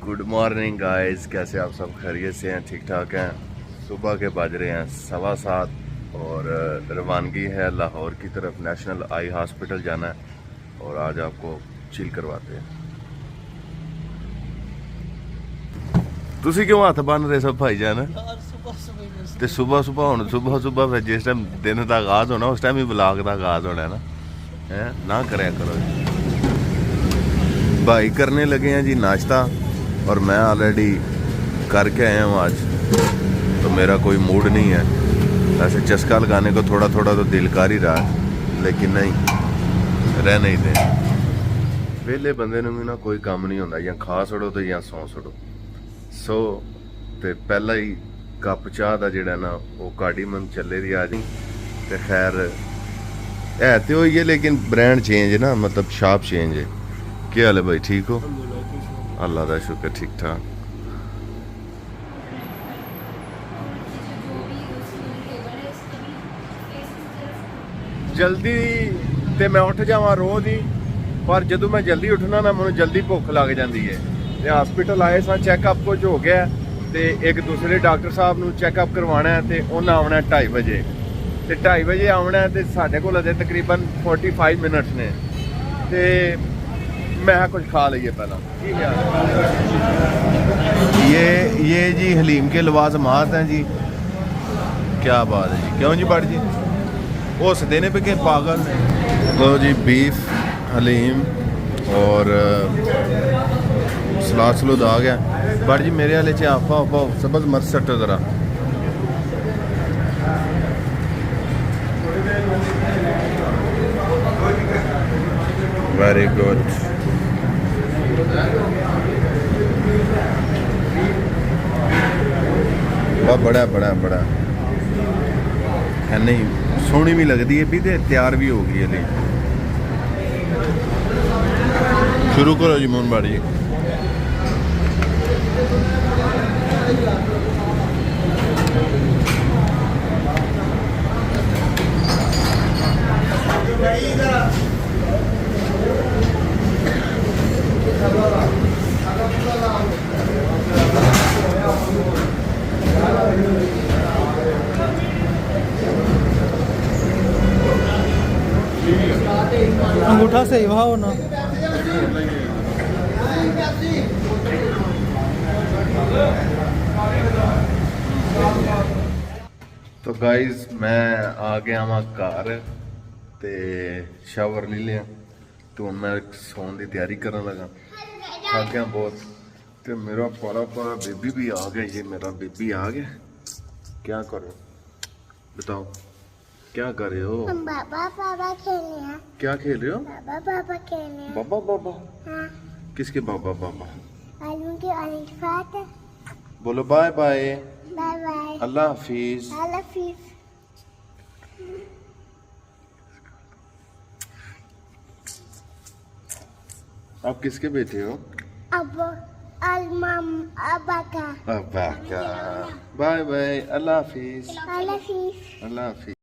Good morning guys, कैसे आप सब खैरियत से हैं? ठीक ठाक हैं। सुबह के बज रहे हैं 7:15 और रवानगी है लाहौर की तरफ। नेशनल आई हॉस्पिटल जाना है और आज आपको चिल करवाते हैं। तुसी क्यों हाथ बन रहे सब भाई जान? ते सुबह सुबह फिर जिस टाइम दिन का आगाज होना उस टाइम ही ब्लॉग का आगाज होना है ना करया करो। भाई करने लगे हैं जी नाश्ता और मैं ऑलरेडी करके आया हूँ आज, तो मेरा कोई मूड नहीं है। वैसे चस्का लगाने को थोड़ा थोड़ा तो दिल कर ही रहा है, लेकिन नहीं रह नहीं दे। वेले बंदे नूं भी ना कोई काम नहीं होंदा, या खा छड़ो तो या सौ छड़ो। सो ते पहला ही कप चाह का जिहड़ा ना वो कार्डीमम चले दी आज। ते खैर है तो ही है, लेकिन ब्रांड चेंज ना, मतलब शाप चेंज है। क्या हाल है भाई, ठीक हो? अल्लाह का शुक्र, ठीक ठाक। जल्दी ते मैं उठ जावा रोज ही, पर जदों मैं जल्दी उठना ना मैं जल्दी भुख लग जाती है। ते हॉस्पिटल आए सा, चैकअप कुछ हो गया ते एक दूसरे डॉक्टर साहब नूं चैकअप करवाना है ते उन्हें आना 2:30 बजे। ते 2:30 बजे आना है ते साढ़े को अजे तकरीबन 45 मिनट्स ने। ते मैं कुछ खा लीए पहला। ये जी हलीम के लवाजमात हैं जी। क्या बात है जी, क्यों जी बट जी उस देने पे के पागल। लो जी बीफ हलीम और सलाद सलूद आ गया। बट जी मेरे वाले च आपा आपा सबज मत सटो जरा। Very good. बड़ा बड़ा बड़ा है, नहीं सोहनी भी लगती है भी, ते तैयार भी हो गई है। शुरू करो जी मोहन बाड़ी। अंगूठा सही भाव ना। तो गाइज मैं आ गया वहाँ घर ते शावर ले लिया, तो मैं सोने की तैयारी करने लगा। थक गया बहुत। तो मेरा पारा बेबी भी आ गया। ये मेरा बेबी आ गया। क्या करो बताओ, क्या कर रहे हो? हम बाबा खेल रहे हैं। क्या खेल रहे हो? बाबा खेल रहे हैं। बाबा? हाँ। किसके बाबा? आलू के अलिफात। बोलो बाय बाय। Bye bye. अल्लाह हाफिज। अल्लाह हाफिज। आप किसके बेटे हो? अब अलमाम अब्बा का। Bye bye. अल्लाह हाफिज। अल्लाह हाफिज। अल्लाह हाफिज।